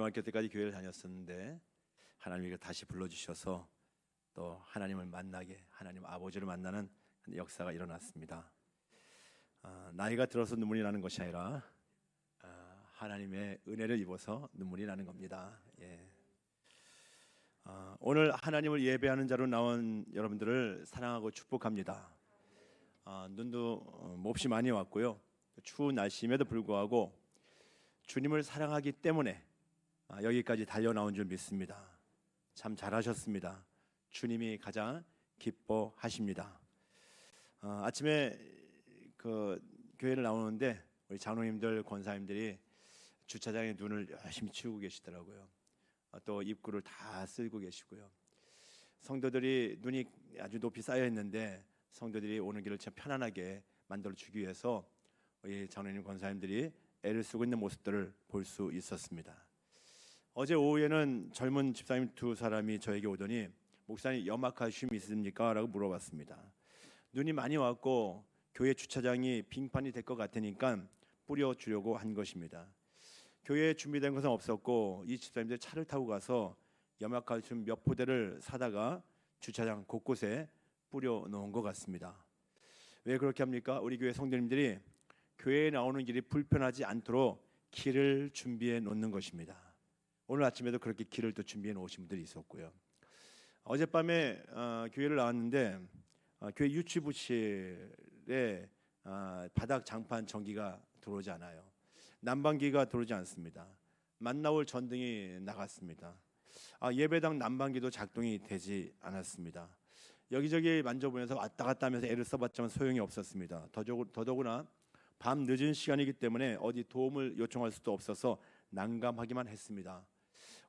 중학교 때까지 교회를 다녔었는데 하나님이 다시 불러주셔서 또 하나님을 만나게, 하나님 아버지를 만나는 역사가 일어났습니다. 나이가 들어서 눈물이 나는 것이 아니라 하나님의 은혜를 입어서 눈물이 나는 겁니다. 오늘 하나님을 예배하는 자로 나온 여러분들을 사랑하고 축복합니다. 눈도 몹시 많이 왔고요. 추운 날씨임에도 불구하고 주님을 사랑하기 때문에 여기까지 달려 나온 줄 믿습니다. 참 잘하셨습니다. 주님이 가장 기뻐하십니다. 아침에 그 교회를 나오는데 우리 장로님들, 권사님들이 주차장에 눈을 열심히 치우고 계시더라고요. 또 입구를 다 쓸고 계시고요. 성도들이 눈이 아주 높이 쌓여 있는데 성도들이 오는 길을 참 편안하게 만들어 주기 위해서 우리 장로님, 권사님들이 애를 쓰고 있는 모습들을 볼 수 있었습니다. 어제 오후에는 젊은 집사님 두 사람이 저에게 오더니 목사님 염화칼슘 있습니까? 라고 물어봤습니다. 눈이 많이 왔고 교회 주차장이 빙판이 될 것 같으니까 뿌려주려고 한 것입니다. 교회에 준비된 것은 없었고 이 집사님들 차를 타고 가서 염화칼슘 몇 포대를 사다가 주차장 곳곳에 뿌려놓은 것 같습니다. 왜 그렇게 합니까? 우리 교회 성도님들이 교회에 나오는 길이 불편하지 않도록 길을 준비해 놓는 것입니다. 오늘 아침에도 그렇게 길을 또 준비해 놓으신 분들이 있었고요. 어젯밤에 교회를 나왔는데 교회 유치부실에 바닥 장판 전기가 들어오지 않아요. 난방기가 들어오지 않습니다. 만나올 전등이 나갔습니다. 예배당 난방기도 작동이 되지 않았습니다. 여기저기 만져보면서 왔다 갔다 하면서 애를 써봤지만 소용이 없었습니다. 더더구나 밤 늦은 시간이기 때문에 어디 도움을 요청할 수도 없어서 난감하기만 했습니다.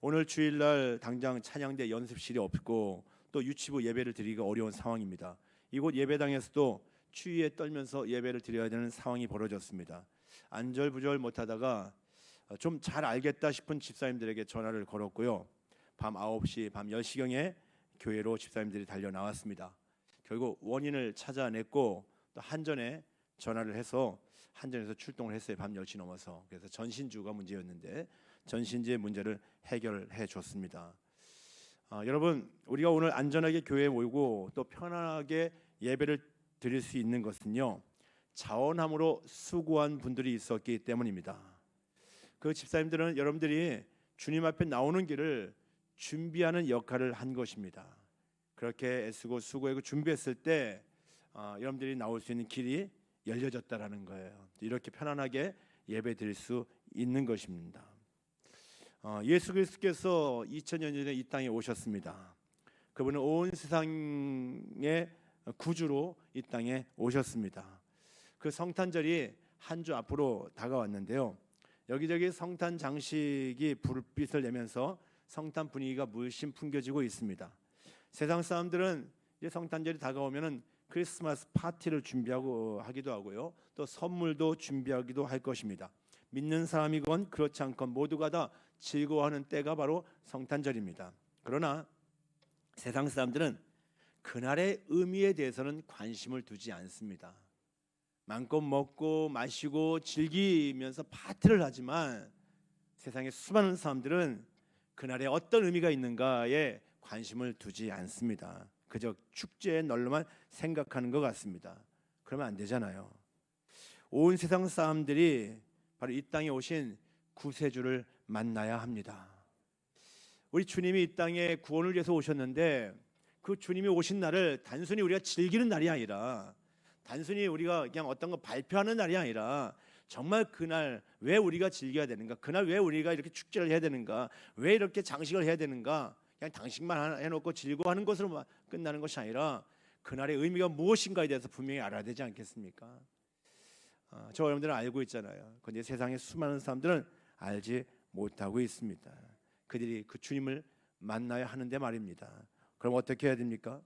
오늘 주일날 당장 찬양대 연습실이 없고 또 유치부 예배를 드리기가 어려운 상황입니다. 이곳 예배당에서도 추위에 떨면서 예배를 드려야 되는 상황이 벌어졌습니다. 안절부절 못하다가 좀 잘 알겠다 싶은 집사님들에게 전화를 걸었고요. 밤 9시, 밤 10시경에 교회로 집사님들이 달려 나왔습니다. 결국 원인을 찾아냈고 또 한전에 전화를 해서 한전에서 출동을 했어요. 밤 10시 넘어서. 그래서 전신주가 문제였는데 전신주의 문제를 해결해 줬습니다. 여러분, 우리가 오늘 안전하게 교회에 모이고 또 편안하게 예배를 드릴 수 있는 것은요, 자원함으로 수고한 분들이 있었기 때문입니다. 그 집사님들은 여러분들이 주님 앞에 나오는 길을 준비하는 역할을 한 것입니다. 그렇게 애쓰고 수고하고 준비했을 때 여러분들이 나올 수 있는 길이 열려졌다라는 거예요. 이렇게 편안하게 예배 드릴 수 있는 것입니다. 예수 그리스도께서 2000년 전에 이 땅에 오셨습니다. 그분은 온 세상의 구주로 이 땅에 오셨습니다. 그 성탄절이 한 주 앞으로 다가왔는데요. 여기저기 성탄 장식이 불빛을 내면서 성탄 분위기가 물씬 풍겨지고 있습니다. 세상 사람들은 이제 성탄절이 다가오면은 크리스마스 파티를 준비하고 하기도 하고요. 또 선물도 준비하기도 할 것입니다. 믿는 사람이건 그렇지 않건 모두가 다 즐거워하는 때가 바로 성탄절입니다. 그러나 세상 사람들은 그날의 의미에 대해서는 관심을 두지 않습니다. 마음껏 먹고 마시고 즐기면서 파티를 하지만 세상의 수많은 사람들은 그날에 어떤 의미가 있는가에 관심을 두지 않습니다. 그저 축제의 널로만 생각하는 것 같습니다. 그러면 안 되잖아요. 온 세상 사람들이 바로 이 땅에 오신 구세주를 만나야 합니다. 우리 주님이 이 땅에 구원을 위해서 오셨는데 그 주님이 오신 날을 단순히 우리가 즐기는 날이 아니라 단순히 우리가 그냥 어떤 거 발표하는 날이 아니라 정말 그날 왜 우리가 즐겨야 되는가, 그날 왜 우리가 이렇게 축제를 해야 되는가, 왜 이렇게 장식을 해야 되는가, 그냥 장식만 해놓고 즐거워하는 것으로 끝나는 것이 아니라 그날의 의미가 무엇인가에 대해서 분명히 알아야 되지 않겠습니까? 저 여러분들은 알고 있잖아요. 그런데 세상의 수많은 사람들은 알지 못하고 있습니다. 그들이 그 주님을 만나야 하는데 말입니다. 그럼 어떻게 해야 됩니까?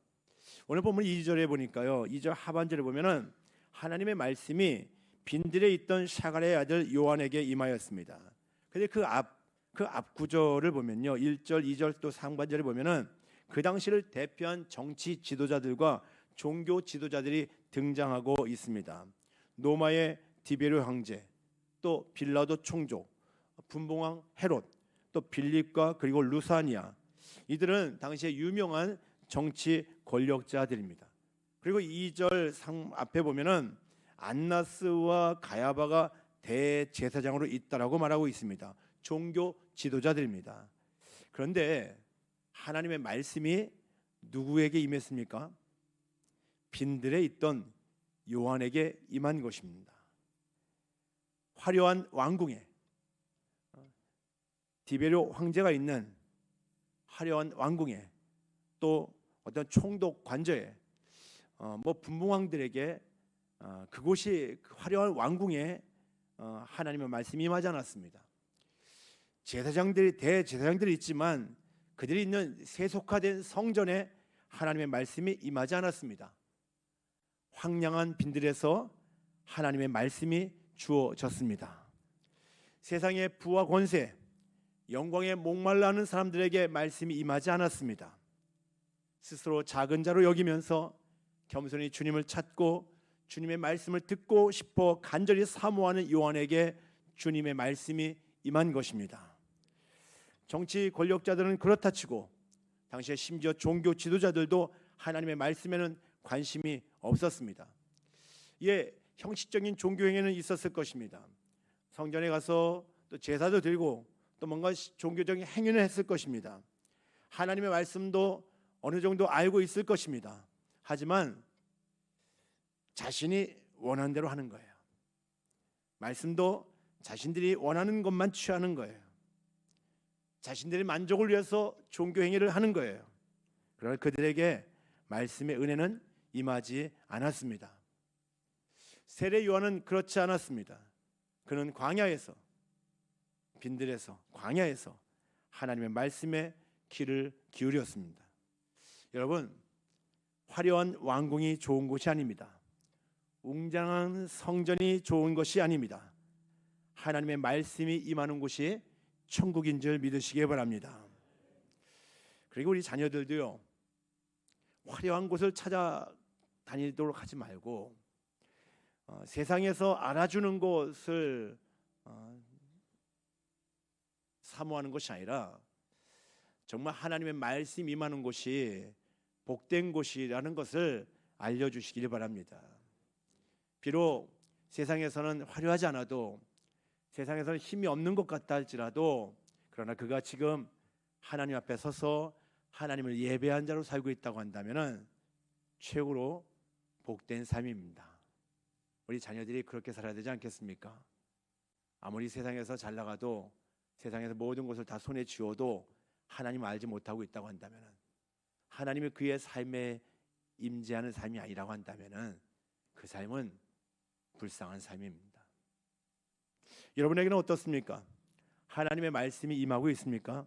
오늘 본문 2절에 보니까요, 2절 하반절에 보면은 하나님의 말씀이 빈들에 있던 샤갈의 아들 요한에게 임하였습니다. 근데 그 앞 구절을 보면요, 1절, 2절 또 상반절에 보면은 그 당시를 대표한 정치 지도자들과 종교 지도자들이 등장하고 있습니다. 로마의 디베르 황제, 또 빌라도 총독, 분봉왕 헤롯, 또 빌립과 그리고 루사니아, 이들은 당시에 유명한 정치 권력자들입니다. 그리고 2절 앞에 보면은 안나스와 가야바가 대제사장으로 있다라고 말하고 있습니다. 종교 지도자들입니다. 그런데 하나님의 말씀이 누구에게 임했습니까? 빈들에 있던 요한에게 임한 것입니다. 화려한 왕궁에, 디베료 황제가 있는 화려한 왕궁에, 또 어떤 총독 관저에, 분봉왕들에게 그곳이 화려한 왕궁에 하나님의 말씀이 임하지 않았습니다. 대제사장들이 있지만 그들이 있는 세속화된 성전에 하나님의 말씀이 임하지 않았습니다. 황량한 빈들에서 하나님의 말씀이 주어졌습니다. 세상의 부와 권세, 영광에 목말라 하는 사람들에게 말씀이 임하지 않았습니다. 스스로 작은 자로 여기면서 겸손히 주님을 찾고 주님의 말씀을 듣고 싶어 간절히 사모하는 요한에게 주님의 말씀이 임한 것입니다. 정치 권력자들은 그렇다 치고 당시에 심지어 종교 지도자들도 하나님의 말씀에는 관심이 없었습니다. 이에 형식적인 종교 행위는 있었을 것입니다. 성전에 가서 또 제사도 드리고 또 뭔가 종교적인 행위는 했을 것입니다. 하나님의 말씀도 어느 정도 알고 있을 것입니다. 하지만 자신이 원하는 대로 하는 거예요. 말씀도 자신들이 원하는 것만 취하는 거예요. 자신들의 만족을 위해서 종교 행위를 하는 거예요. 그러나 그들에게 말씀의 은혜는 임하지 않았습니다. 세례 요한은 그렇지 않았습니다. 그는 광야에서, 빈들에서, 광야에서 하나님의 말씀에 귀를 기울였습니다. 여러분, 화려한 왕궁이 좋은 곳이 아닙니다. 웅장한 성전이 좋은 것이 아닙니다. 하나님의 말씀이 임하는 곳이 천국인 줄 믿으시기 바랍니다. 그리고 우리 자녀들도요, 화려한 곳을 찾아다니도록 하지 말고 세상에서 알아주는 것을 사모하는 것이 아니라 정말 하나님의 말씀이 임하는 곳이 복된 곳이라는 것을 알려주시기를 바랍니다. 비록 세상에서는 화려하지 않아도, 세상에서는 힘이 없는 것 같다 할지라도, 그러나 그가 지금 하나님 앞에 서서 하나님을 예배한 자로 살고 있다고 한다면 최고로 복된 삶입니다. 우리 자녀들이 그렇게 살아야 되지 않겠습니까? 아무리 세상에서 잘 나가도, 세상에서 모든 것을 다 손에 쥐어도 하나님을 알지 못하고 있다고 한다면, 하나님이 그의 삶에 임재하는 삶이 아니라고 한다면 그 삶은 불쌍한 삶입니다. 여러분에게는 어떻습니까? 하나님의 말씀이 임하고 있습니까?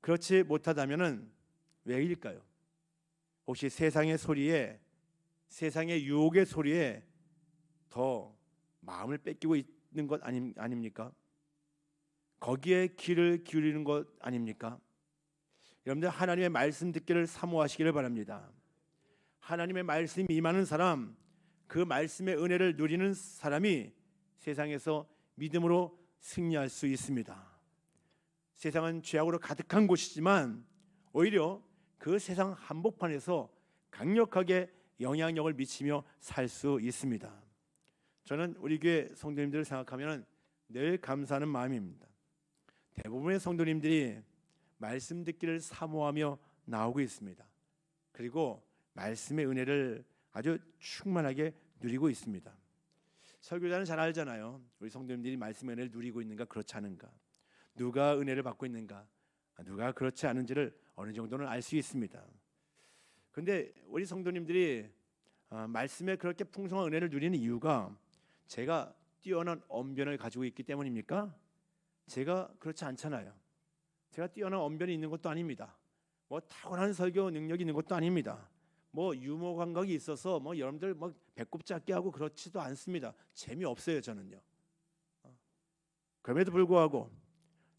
그렇지 못하다면 왜일까요? 혹시 세상의 소리에, 세상의 유혹의 소리에 더 마음을 뺏기고 있는 것 아닙니까? 거기에 귀를 기울이는 것 아닙니까? 여러분들, 하나님의 말씀 듣기를 사모하시기를 바랍니다. 하나님의 말씀이 임하는 사람, 그 말씀의 은혜를 누리는 사람이 세상에서 믿음으로 승리할 수 있습니다. 세상은 죄악으로 가득한 곳이지만 오히려 그 세상 한복판에서 강력하게 영향력을 미치며 살 수 있습니다. 저는 우리 교회 성도님들을 생각하면 늘 감사하는 마음입니다. 대부분의 성도님들이 말씀 듣기를 사모하며 나오고 있습니다. 그리고 말씀의 은혜를 아주 충만하게 누리고 있습니다. 설교자는 잘 알잖아요. 우리 성도님들이 말씀의 은혜를 누리고 있는가 그렇지 않은가, 누가 은혜를 받고 있는가, 누가 그렇지 않은지를 어느 정도는 알 수 있습니다. 그런데 우리 성도님들이 말씀에 그렇게 풍성한 은혜를 누리는 이유가 제가 뛰어난 언변을 가지고 있기 때문입니까? 제가 그렇지 않잖아요. 제가 뛰어난 언변이 있는 것도 아닙니다. 타고난 설교 능력이 있는 것도 아닙니다. 유머 감각이 있어서 여러분들 배꼽 잡게 하고 그렇지도 않습니다. 재미없어요, 저는요. 그럼에도 불구하고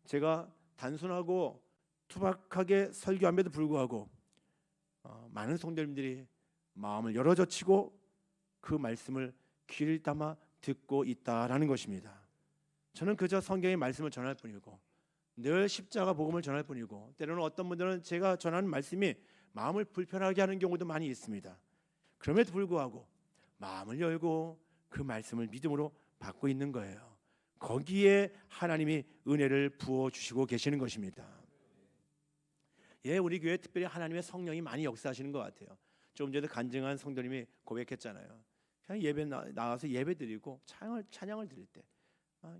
제가 단순하고 투박하게 설교함에도 불구하고 많은 성도님들이 마음을 열어젖히고 그 말씀을 귀를 담아 듣고 있다라는 것입니다. 저는 그저 성경의 말씀을 전할 뿐이고 늘 십자가 복음을 전할 뿐이고, 때로는 어떤 분들은 제가 전하는 말씀이 마음을 불편하게 하는 경우도 많이 있습니다. 그럼에도 불구하고 마음을 열고 그 말씀을 믿음으로 받고 있는 거예요. 거기에 하나님이 은혜를 부어 주시고 계시는 것입니다. 예, 우리 교회 특별히 하나님의 성령이 많이 역사하시는 것 같아요. 조금 전에 간증한 성도님이 고백했잖아요. 그냥 예배 나와서 예배 드리고 찬양을 드릴 때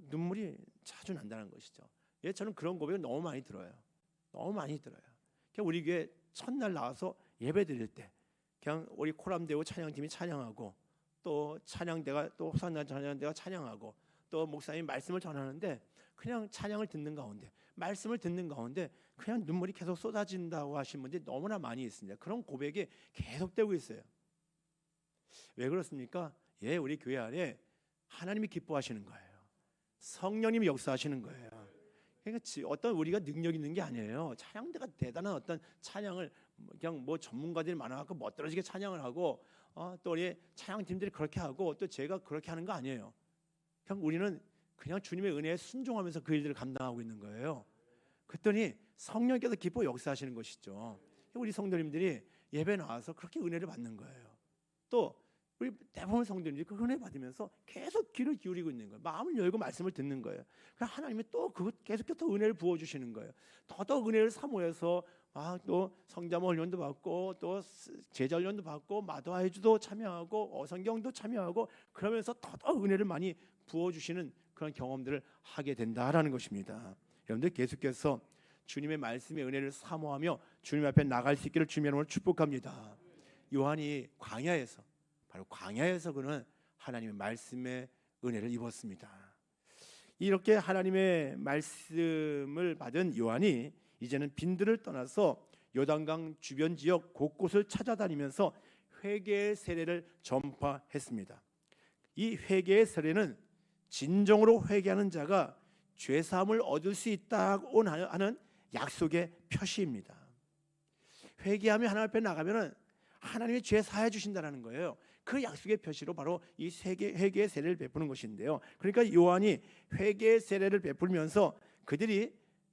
눈물이 자주 난다는 것이죠. 예, 저는 그런 고백을 너무 많이 들어요. 너무 많이 들어요. 그냥 우리 교회 첫날 나와서 예배 드릴 때 그냥 우리 코람대우 찬양팀이 찬양하고, 또 찬양대가 또 호산나 찬양대가 찬양하고, 또 목사님 말씀을 전하는데 그냥 찬양을 듣는 가운데, 말씀을 듣는 가운데 그냥 눈물이 계속 쏟아진다고 하신 분들이 너무나 많이 있습니다. 그런 고백이 계속되고 있어요. 왜 그렇습니까? 예, 우리 교회 안에 하나님이 기뻐하시는 거예요. 성령님이 역사하시는 거예요. 그러니까 어떤 우리가 능력 있는 게 아니에요. 찬양대가 대단한 어떤 찬양을 그냥 뭐 전문가들이 많아갖고 멋들어지게 찬양을 하고, 또 우리 찬양팀들이 그렇게 하고, 또 제가 그렇게 하는 거 아니에요. 그냥 우리는 그냥 주님의 은혜에 순종하면서 그 일들을 감당하고 있는 거예요. 그랬더니 성령께서 기뻐 역사하시는 것이죠. 우리 성도님들이 예배 나와서 그렇게 은혜를 받는 거예요. 또 우리 대부분 성도님들이 그 은혜 받으면서 계속 귀를 기울이고 있는 거예요. 마음을 열고 말씀을 듣는 거예요. 그럼 하나님이 또 계속해서 은혜를 부어주시는 거예요. 더더욱 은혜를 사모해서 또 성자모 훈련도 받고, 또 제자 훈련도 받고, 마도하이주도 참여하고, 어성경도 참여하고, 그러면서 더더욱 은혜를 많이 부어주시는 그런 경험들을 하게 된다라는 것입니다. 여러분들 계속해서 주님의 말씀의 은혜를 사모하며 주님 앞에 나갈 수 있기를 주님의 이름으로 축복합니다. 요한이 바로 광야에서 그는 하나님의 말씀의 은혜를 입었습니다. 이렇게 하나님의 말씀을 받은 요한이 이제는 빈들을 떠나서 요단강 주변 지역 곳곳을 찾아다니면서 회개의 세례를 전파했습니다. 이 회개의 세례는 진정으로 회개하는 자가 죄사함을 얻을 수 있다고 하는 약속의 표시입니다. 회개하며 하나님 앞에 나가면은 하나님이 죄 사해 주신다는 거예요. 그 약속의 표시로 바로 이 회개의 세례를 베푸는 것인데요. 그러니까 요한이 회개의 세례를 베풀면서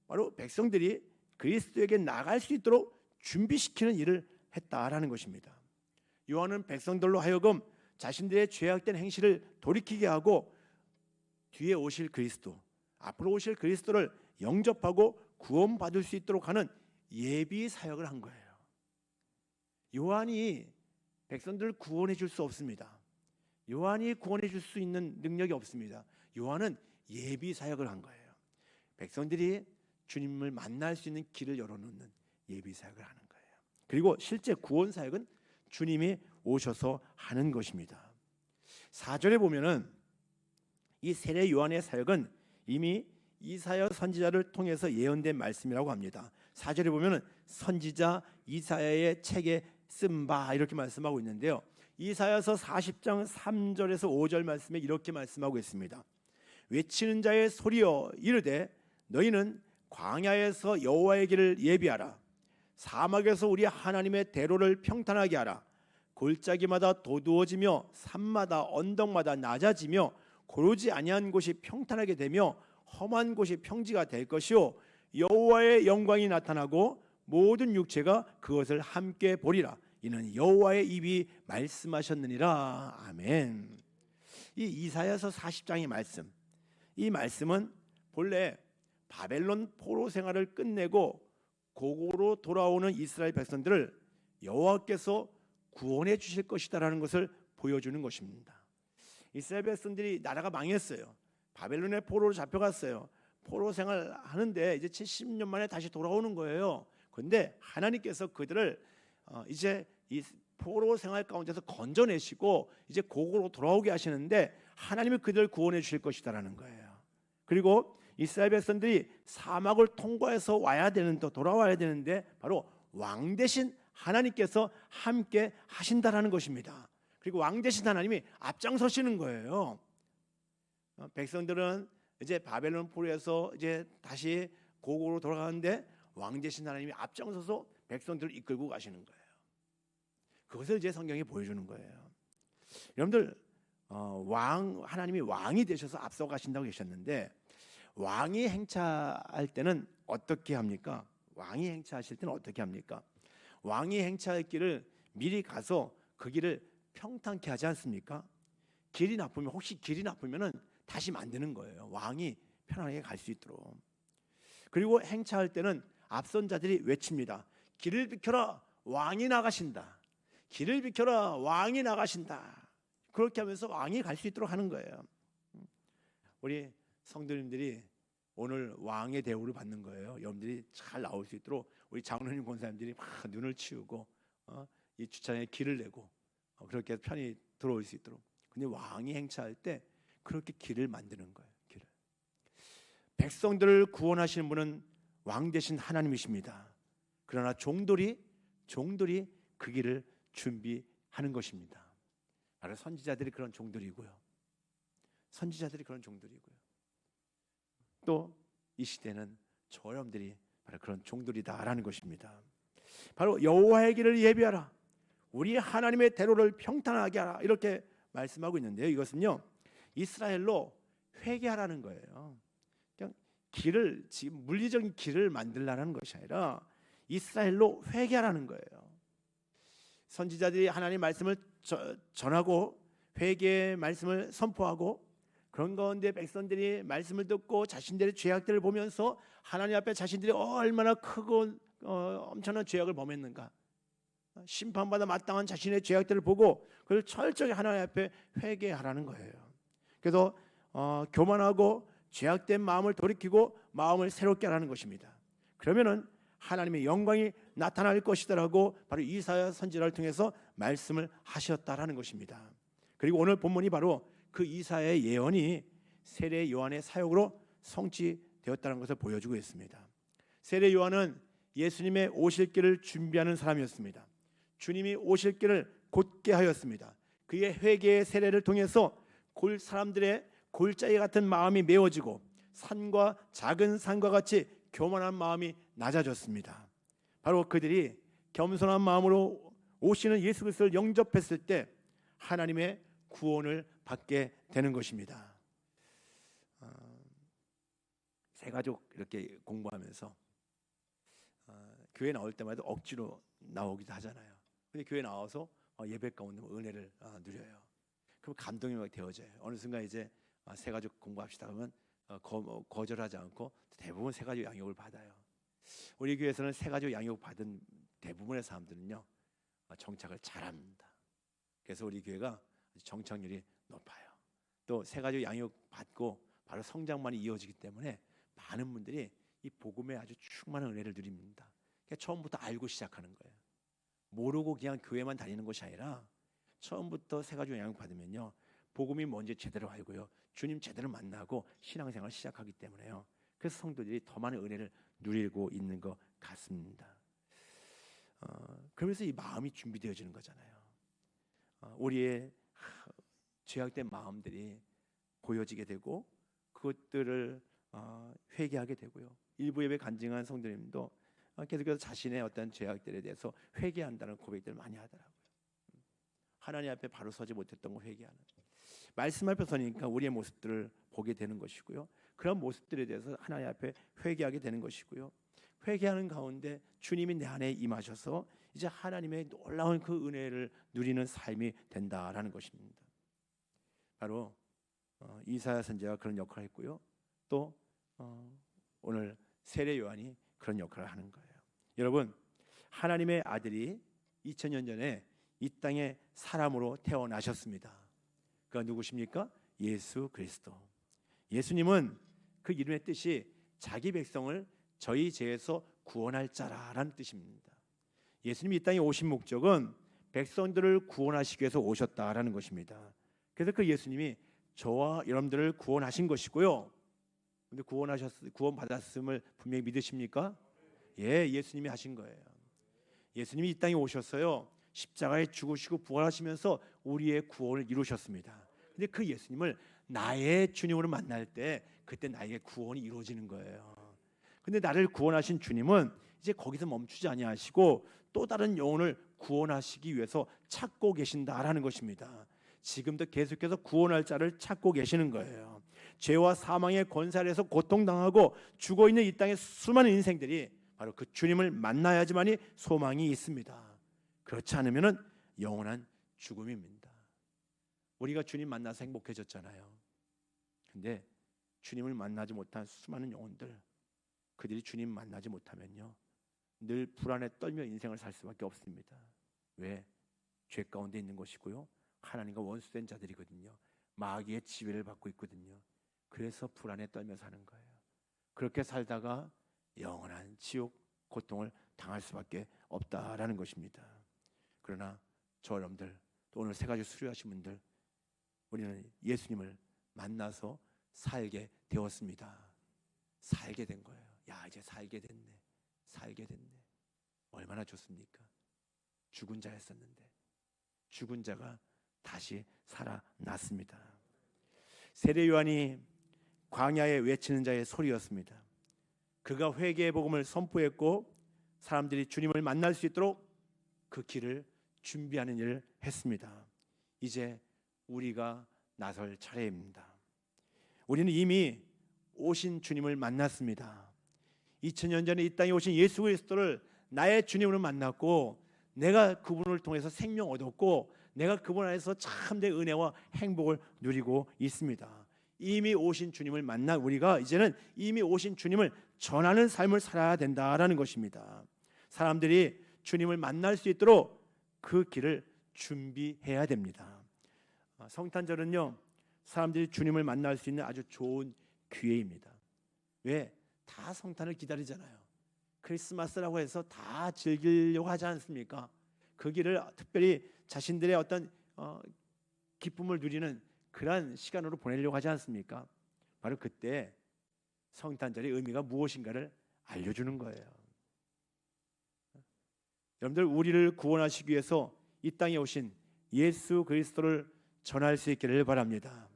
바로 백성들이 그리스도에게 나갈 수 있도록 준비시키는 일을 했다라는 것입니다. 요한은 백성들로 하여금 자신들의 죄악된 행실을 돌이키게 하고, 뒤에 오실 그리스도, 앞으로 오실 그리스도를 영접하고 구원받을 수 있도록 하는 예비 사역을 한 거예요. 요한이 백성들을 구원해 줄 수 없습니다. 요한이 구원해 줄 수 있는 능력이 없습니다. 요한은 예비 사역을 한 거예요. 백성들이 주님을 만날 수 있는 길을 열어놓는 예비 사역을 하는 거예요. 그리고 실제 구원 사역은 주님이 오셔서 하는 것입니다. 4절에 보면은 이 세례 요한의 사역은 이미 이사야 선지자를 통해서 예언된 말씀이라고 합니다. 4절에 보면은 선지자 이사야의 책에 쓴 바 이렇게 말씀하고 있는데요. 이사야서 40장 3절에서 5절 말씀에 이렇게 말씀하고 있습니다. 외치는 자의 소리여 이르되 너희는 광야에서 여호와의 길을 예비하라. 사막에서 우리 하나님의 대로를 평탄하게 하라. 골짜기마다 도두어지며 산마다 언덕마다 낮아지며 고르지 아니한 곳이 평탄하게 되며 험한 곳이 평지가 될 것이요 여호와의 영광이 나타나고 모든 육체가 그것을 함께 보리라. 이는 여호와의 입이 말씀하셨느니라. 아멘. 이 이사야서 40장의 말씀, 이 말씀은 본래 바벨론 포로 생활을 끝내고 고국으로 돌아오는 이스라엘 백성들을 여호와께서 구원해 주실 것이다라는 것을 보여주는 것입니다. 이스라엘 백성들이 나라가 망했어요. 바벨론의 포로로 잡혀갔어요. 포로 생활 하는데 이제 70년 만에 다시 돌아오는 거예요. 그런데 하나님께서 그들을 이제 이 포로 생활 가운데서 건져내시고 이제 고국으로 돌아오게 하시는데, 하나님이 그들을 구원해 주실 것이다라는 거예요. 그리고 이스라엘 백성들이 사막을 통과해서 돌아와야 되는데 바로 왕 대신 하나님께서 함께 하신다라는 것입니다. 그리고 왕 대신 하나님이 앞장서시는 거예요. 백성들은 이제 바벨론 포로에서 이제 다시 고국으로 돌아가는데 왕 대신 하나님이 앞장서서 백성들을 이끌고 가시는 거예요. 그것을 이제 성경이 보여주는 거예요. 여러분들 하나님이 왕이 되셔서 앞서 가신다고 계셨는데, 왕이 행차할 때는 어떻게 합니까? 왕이 행차하실 때는 어떻게 합니까? 왕이 행차할 길을 미리 가서 그 길을 평탄케 하지 않습니까? 길이 나쁘면, 혹시 길이 나쁘면은 다시 만드는 거예요. 왕이 편안하게 갈 수 있도록. 그리고 행차할 때는 앞선 자들이 외칩니다. 길을 비켜라, 왕이 나가신다. 길을 비켜라, 왕이 나가신다. 그렇게 하면서 왕이 갈 수 있도록 하는 거예요. 우리 성도님들이 오늘 왕의 대우를 받는 거예요. 여러분들이 잘 나올 수 있도록 우리 장로님 권사님들이 막 눈을 치우고 이 주차장에 길을 내고 그렇게 편히 들어올 수 있도록. 근데 왕이 행차할 때 그렇게 길을 만드는 거예요. 길을. 백성들을 구원하시는 분은 왕 대신 하나님이십니다. 그러나 종들이 그 길을 준비하는 것입니다. 바로 선지자들이 그런 종들이고요. 또 이 시대는 저 여러분들이 바로 그런 종들이다라는 것입니다. 바로 여호와의 길을 예비하라, 우리 하나님의 대로를 평탄하게 하라, 이렇게 말씀하고 있는데요. 이것은요, 이스라엘로 회개하라는 거예요. 그냥 길을, 지금 물리적인 길을 만들라는 것이 아니라 이스라엘로 회개하라는 거예요. 선지자들이 하나님 말씀을 전하고 회개의 말씀을 선포하고, 그런 가운데 백성들이 말씀을 듣고 자신들의 죄악들을 보면서 하나님 앞에 자신들이 얼마나 크고 엄청난 죄악을 범했는가, 심판받아 마땅한 자신의 죄악들을 보고 그걸 철저히 하나님 앞에 회개하라는 거예요. 그래서 교만하고 죄악된 마음을 돌이키고 마음을 새롭게 하라는 것입니다. 그러면은 하나님의 영광이 나타날 것이다라고 바로 이사야 선지자를 통해서 말씀을 하셨다라는 것입니다. 그리고 오늘 본문이 바로 그 이사야의 예언이 세례 요한의 사역으로 성취되었다는 것을 보여주고 있습니다. 세례 요한은 예수님의 오실 길을 준비하는 사람이었습니다. 주님이 오실 길을 곧게 하였습니다. 그의 회개의 세례를 통해서 사람들의 골짜기 같은 마음이 메워지고 산과 작은 산과 같이 교만한 마음이 낮아졌습니다. 바로 그들이 겸손한 마음으로 오시는 예수 그리스도를 영접했을 때 하나님의 구원을 받게 되는 것입니다. 새가족 이렇게 공부하면서 교회 나올 때마다 억지로 나오기도 하잖아요. 근데 교회 나와서 예배 가운데 은혜를 누려요. 그럼 감동이 막 되어져요. 어느 순간 이제 새가족 공부합시다 하면 거절하지 않고 대부분 새가족 양육을 받아요. 우리 교회에서는 새가족 양육 받은 대부분의 사람들은요 정착을 잘합니다. 그래서 우리 교회가 정착률이 높아요. 또 새가족 양육 받고 바로 성장만이 이어지기 때문에 많은 분들이 이 복음에 아주 충만한 은혜를 누립니다. 그러니까 처음부터 알고 시작하는 거예요. 모르고 그냥 교회만 다니는 것이 아니라 처음부터 새가족 양육 받으면요 복음이 뭔지 제대로 알고요 주님 제대로 만나고 신앙생활을 시작하기 때문에요. 그래서 성도들이 더 많은 은혜를 누리고 있는 것 같습니다. 그러면서 이 마음이 준비되어지는 거잖아요. 우리의 죄악된 마음들이 보여지게 되고 그것들을 회개하게 되고요. 일부 예배 간증한 성도님도 계속해서 자신의 어떤 죄악들에 대해서 회개한다는 고백들을 많이 하더라고요. 하나님 앞에 바로 서지 못했던 걸 회개하는, 말씀 앞에 서니까 우리의 모습들을 보게 되는 것이고요. 그런 모습들에 대해서 하나님 앞에 회개하게 되는 것이고요. 회개하는 가운데 주님이 내 안에 임하셔서 이제 하나님의 놀라운 그 은혜를 누리는 삶이 된다라는 것입니다. 바로 이사야 선지자가 그런 역할을 했고요. 또 오늘 세례 요한이 그런 역할을 하는 거예요. 여러분, 하나님의 아들이 2000년 전에 이 땅에 사람으로 태어나셨습니다. 그가 누구십니까? 예수 그리스도. 예수님은 그 이름의 뜻이 자기 백성을 저희 죄에서 구원할 자라라는 뜻입니다. 예수님이 이 땅에 오신 목적은 백성들을 구원하시기 위해서 오셨다라는 것입니다. 그래서 그 예수님이 저와 여러분들을 구원하신 것이고요. 근데 구원 받았음을 분명히 믿으십니까? 예, 예수님이 하신 거예요. 예수님이 이 땅에 오셨어요. 십자가에 죽으시고 부활하시면서 우리의 구원을 이루셨습니다. 근데 그 예수님을 나의 주님으로 만날 때 그때 나에게 구원이 이루어지는 거예요. 근데 나를 구원하신 주님은 이제 거기서 멈추지 아니하시고 또 다른 영혼을 구원하시기 위해서 찾고 계신다라는 것입니다. 지금도 계속해서 구원할 자를 찾고 계시는 거예요. 죄와 사망의 권세 아래에서 고통당하고 죽어있는 이 땅의 수많은 인생들이 바로 그 주님을 만나야지만이 소망이 있습니다. 그렇지 않으면 영원한 죽음입니다. 우리가 주님 만나서 행복해졌잖아요. 근데 주님을 만나지 못한 수많은 영혼들, 그들이 주님 만나지 못하면요 늘 불안에 떨며 인생을 살 수밖에 없습니다. 왜? 죄 가운데 있는 것이고요, 하나님과 원수된 자들이거든요. 마귀의 지배를 받고 있거든요. 그래서 불안에 떨며 사는 거예요. 그렇게 살다가 영원한 지옥 고통을 당할 수밖에 없다라는 것입니다. 그러나 저 여러분들, 또 오늘 세 가지 수료하신 분들, 우리는 예수님을 만나서 살게 되었습니다. 살게 된 거예요. 야, 이제 살게 됐네. 살게 됐네. 얼마나 좋습니까? 죽은 자였었는데 죽은 자가 다시 살아났습니다. 세례 요한이 광야에 외치는 자의 소리였습니다. 그가 회개의 복음을 선포했고 사람들이 주님을 만날 수 있도록 그 길을 준비하는 일을 했습니다. 이제 우리가 나설 차례입니다. 우리는 이미 오신 주님을 만났습니다. 2000년 전에 이 땅에 오신 예수 그리스도를 나의 주님으로 만났고, 내가 그분을 통해서 생명 얻었고, 내가 그분 안에서 참된 은혜와 행복을 누리고 있습니다. 이미 오신 주님을 만난 우리가 이제는 이미 오신 주님을 전하는 삶을 살아야 된다라는 것입니다. 사람들이 주님을 만날 수 있도록 그 길을 준비해야 됩니다. 성탄절은요, 사람들이 주님을 만날 수 있는 아주 좋은 기회입니다. 왜? 다 성탄을 기다리잖아요. 크리스마스라고 해서 다 즐기려고 하지 않습니까? 그 길을 특별히 자신들의 어떤 기쁨을 누리는 그러한 시간으로 보내려고 하지 않습니까? 바로 그때 성탄절의 의미가 무엇인가를 알려주는 거예요. 여러분들, 우리를 구원하시기 위해서 이 땅에 오신 예수 그리스도를 전할 수 있기를 바랍니다.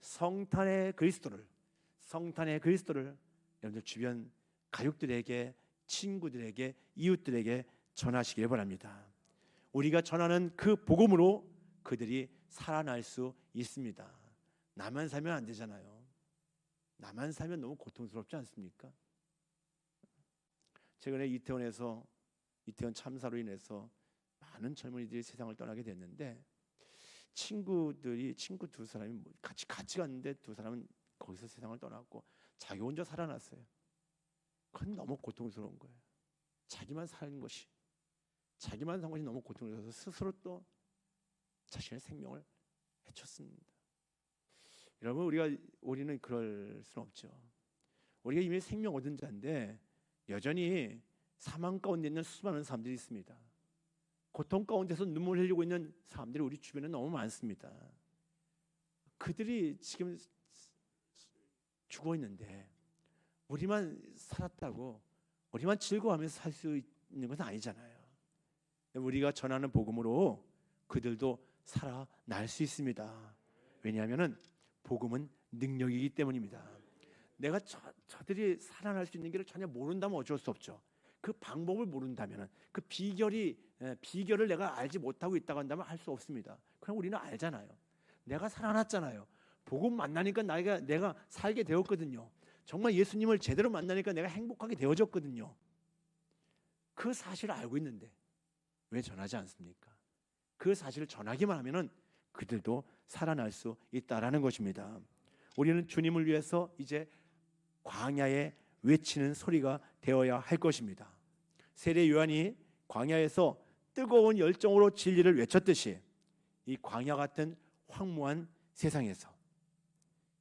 성탄의 그리스도를 여러분들 주변 가족들에게, 친구들에게, 이웃들에게 전하시길 바랍니다. 우리가 전하는 그 복음으로 그들이 살아날 수 있습니다. 나만 살면 안 되잖아요. 나만 살면 너무 고통스럽지 않습니까? 최근에 이태원 참사로 인해서 많은 젊은이들이 세상을 떠나게 됐는데, 친구 두 사람이 같이 갔는데 두 사람은 거기서 세상을 떠났고 자기 혼자 살아났어요. 그건 너무 고통스러운 거예요. 자기만 산 것이 너무 고통스러워서 스스로 또 자신의 생명을 해쳤습니다. 여러분, 우리는 그럴 수는 없죠. 우리가 이미 생명 얻은 자인데 여전히 사망 가운데 있는 수많은 사람들이 있습니다. 고통 가운데서 눈물 흘리고 있는 사람들이 우리 주변에 너무 많습니다. 그들이 지금 죽어 있는데 우리만 살았다고, 우리만 즐거워하면서 살 수 있는 것은 아니잖아요. 우리가 전하는 복음으로 그들도 살아날 수 있습니다. 왜냐하면 복음은 능력이기 때문입니다. 내가 저들이 살아날 수 있는 길을 전혀 모른다면 어쩔 수 없죠. 그 방법을 모른다면, 그 비결을 내가 알지 못하고 있다고 한다면 할 수 없습니다. 그럼 우리는 알잖아요. 내가 살아났잖아요. 복음 만나니까 내가 살게 되었거든요. 정말 예수님을 제대로 만나니까 내가 행복하게 되어졌거든요. 그 사실을 알고 있는데 왜 전하지 않습니까? 그 사실을 전하기만 하면은 그들도 살아날 수 있다라는 것입니다. 우리는 주님을 위해서 이제 광야에 외치는 소리가 되어야 할 것입니다. 세례 요한이 광야에서 뜨거운 열정으로 진리를 외쳤듯이 이 광야 같은 황무한 세상에서,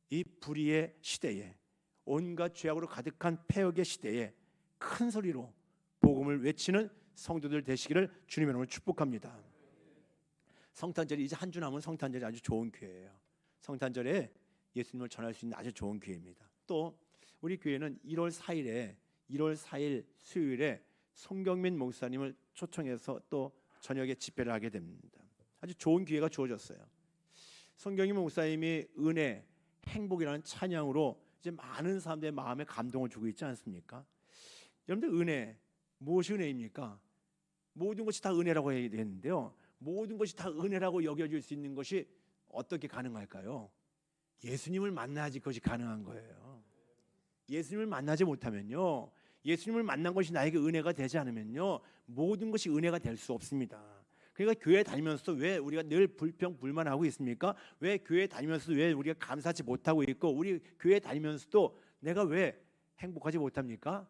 이 불의의 시대에, 온갖 죄악으로 가득한 폐역의 시대에 큰 소리로 복음을 외치는 성도들 되시기를 주님의 이름으로 축복합니다. 성탄절이 이제 한 주 남은 성탄절이 아주 좋은 기회예요. 성탄절에 예수님을 전할 수 있는 아주 좋은 기회입니다. 또 우리 교회는 1월 4일 수요일에 송경민 목사님을 초청해서 또 저녁에 집회를 하게 됩니다. 아주 좋은 기회가 주어졌어요. 송경민 목사님이 은혜, 행복이라는 찬양으로 이제 많은 사람들의 마음에 감동을 주고 있지 않습니까? 여러분들, 은혜, 무엇이 은혜입니까? 모든 것이 다 은혜라고 해야 되는데요, 모든 것이 다 은혜라고 여겨질 수 있는 것이 어떻게 가능할까요? 예수님을 만나야지 그것이 가능한 거예요. 예수님을 만나지 못하면요, 예수님을 만난 것이 나에게 은혜가 되지 않으면요, 모든 것이 은혜가 될 수 없습니다. 그러니까 교회 다니면서도 왜 우리가 늘 불평 불만하고 있습니까? 왜 교회 다니면서도 왜 우리가 감사하지 못하고 있고, 우리 교회 다니면서도 내가 왜 행복하지 못합니까?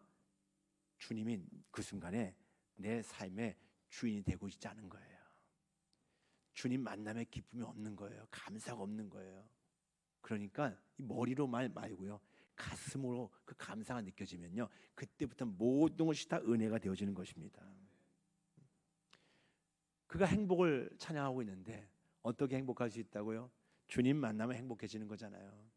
주님이 그 순간에 내 삶의 주인이 되고 있지 않은 거예요. 주님 만남에 기쁨이 없는 거예요. 감사가 없는 거예요. 그러니까 머리로 말고요, 가슴으로 그 감사가 느껴지면요, 그때부터 모든 것이 다 은혜가 되어지는 것입니다. 그가 행복을 찬양하고 있는데 어떻게 행복할 수 있다고요? 주님 만나면 행복해지는 거잖아요.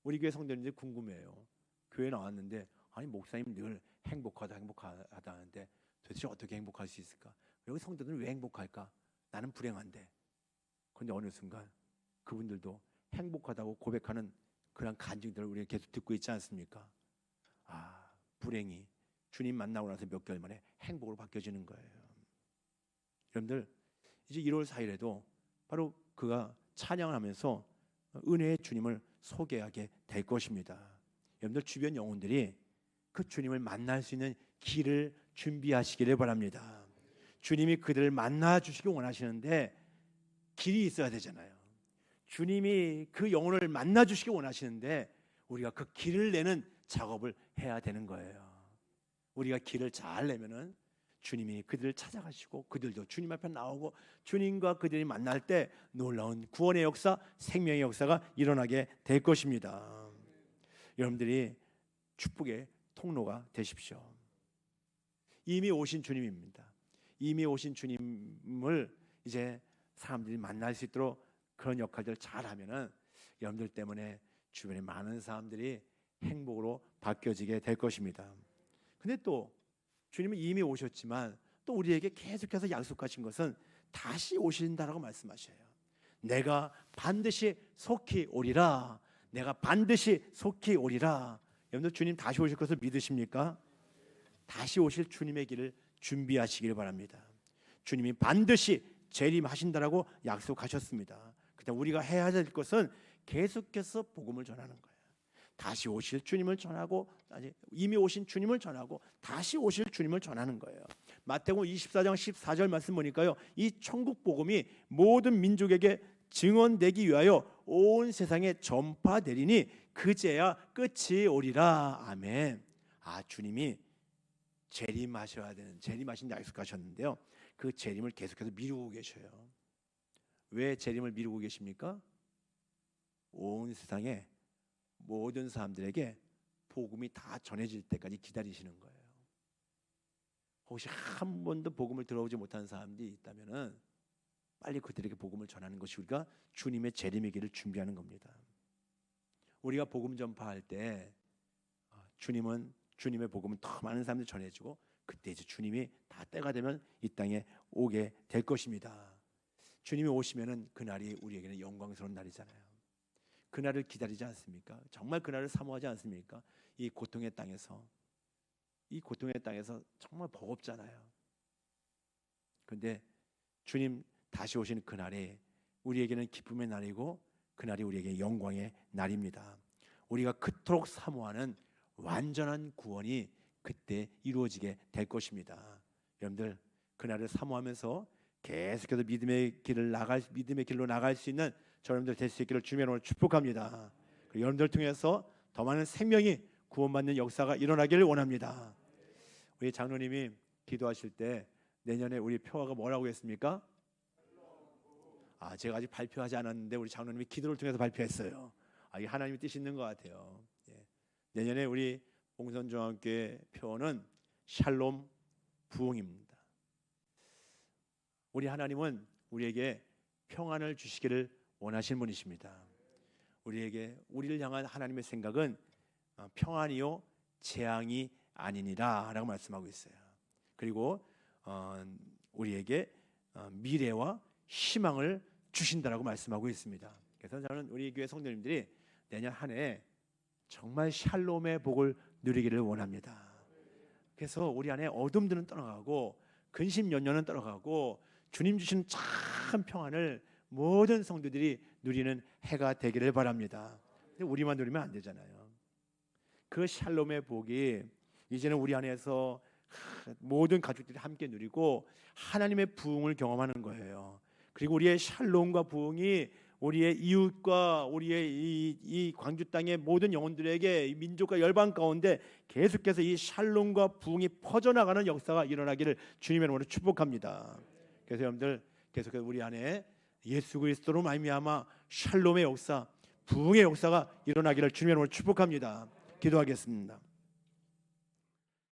우리 교회 성도님들이 궁금해요. 교회 나왔는데 아니 목사님 늘 행복하다 하는데 도대체 어떻게 행복할 수 있을까? 여기 성도들은 왜 행복할까? 나는 불행한데. 그런데 어느 순간 그분들도 행복하다고 고백하는 그런 간증들을 우리가 계속 듣고 있지 않습니까? 아, 불행이 주님 만나고 나서 몇 개월 만에 행복으로 바뀌어지는 거예요. 여러분들, 이제 1월 4일에도 바로 그가 찬양을 하면서 은혜의 주님을 소개하게 될 것입니다. 여러분들 주변 영혼들이 그 주님을 만날 수 있는 길을 준비하시기를 바랍니다. 주님이 그들을 만나 주시기 원하시는데 길이 있어야 되잖아요. 주님이 그 영혼을 만나 주시기 원하시는데 우리가 그 길을 내는 작업을 해야 되는 거예요. 우리가 길을 잘 내면은 주님이 그들을 찾아가시고 그들도 주님 앞에 나오고 주님과 그들이 만날 때 놀라운 구원의 역사, 생명의 역사가 일어나게 될 것입니다. 여러분들이 축복의 통로가 되십시오. 이미 오신 주님입니다. 이미 오신 주님을 이제 사람들이 만날 수 있도록 그런 역할들을 잘하면은 여러분들 때문에 주변에 많은 사람들이 행복으로 바뀌어지게 될 것입니다. 근데 또 주님은 이미 오셨지만 또 우리에게 계속해서 약속하신 것은 다시 오신다라고 말씀하셔요. 내가 반드시 속히 오리라. 내가 반드시 속히 오리라. 여러분들 주님 다시 오실 것을 믿으십니까? 다시 오실 주님의 길을 준비하시길 바랍니다. 주님이 반드시 재림하신다라고 약속하셨습니다. 그다음 우리가 해야 될 것은 계속해서 복음을 전하는 거예요. 다시 오실 주님을 전하고 이미 오신 주님을 전하고 다시 오실 주님을 전하는 거예요. 마태복음 24장 14절 말씀 보니까요, 이 천국 복음이 모든 민족에게 증언되기 위하여 온 세상에 전파되리니 그제야 끝이 오리라. 아멘. 아, 주님이 재림하셔야 되는, 재림하신 약속하셨는데요, 그 재림을 계속해서 미루고 계셔요. 왜 재림을 미루고 계십니까? 온 세상에 모든 사람들에게 복음이 다 전해질 때까지 기다리시는 거예요. 혹시 한 번도 복음을 들어오지 못한 사람들이 있다면은 빨리 그들에게 복음을 전하는 것이 우리가 주님의 재림의 길을 준비하는 겁니다. 우리가 복음 전파할 때 주님은 주님의 복음은 더 많은 사람들 전해주고 그때 이제 주님이 다 때가 되면 이 땅에 오게 될 것입니다. 주님이 오시면은 그날이 우리에게는 영광스러운 날이잖아요. 그날을 기다리지 않습니까? 정말 그날을 사모하지 않습니까? 이 고통의 땅에서 정말 버겁잖아요. 그런데 주님 다시 오시는 그날이 우리에게는 기쁨의 날이고 그날이 우리에게 영광의 날입니다. 우리가 그토록 사모하는 완전한 구원이 그때 이루어지게 될 것입니다. 여러분들 그날을 사모하면서 계속해서 믿음의 길로 나갈 수 있는 여러분들 될 수 있기를 주님의 이름으로 축복합니다. 여러분들 통해서 더 많은 생명이 구원받는 역사가 일어나기를 원합니다. 우리 장로님이 기도하실 때 내년에 우리 표어가 뭐라고 했습니까? 제가 아직 발표하지 않았는데 우리 장로님이 기도를 통해서 발표했어요. 이게 하나님의 뜻이 있는 것 같아요. 내년에 우리 봉선중앙교회 표어는 샬롬 부흥입니다. 우리 하나님은 우리에게 평안을 주시기를 원하시는 분이십니다. 우리를 향한 하나님의 생각은 평안이요 재앙이 아니니라 라고 말씀하고 있어요. 그리고 우리에게 미래와 희망을 주신다라고 말씀하고 있습니다. 그래서 저는 우리 교회 성도님들이 내년 한 해 정말 샬롬의 복을 누리기를 원합니다. 그래서 우리 안에 어둠들은 떠나가고 근심연연은 떠나가고 주님 주신 참 평안을 모든 성도들이 누리는 해가 되기를 바랍니다. 근데 우리만 누리면 안 되잖아요. 그 샬롬의 복이 이제는 우리 안에서 모든 가족들이 함께 누리고 하나님의 부흥을 경험하는 거예요. 그리고 우리의 샬롬과 부흥이 우리의 이웃과 우리의 이 광주 땅의 모든 영혼들에게, 민족과 열방 가운데 계속해서 이 샬롬과 부흥이 퍼져나가는 역사가 일어나기를 주님의 이름으로 축복합니다. 그래서 여러분들 계속해서 우리 안에 예수 그리스도로 말미암아 샬롬의 역사, 부흥의 역사가 일어나기를 주님의 이름으로 축복합니다. 기도하겠습니다.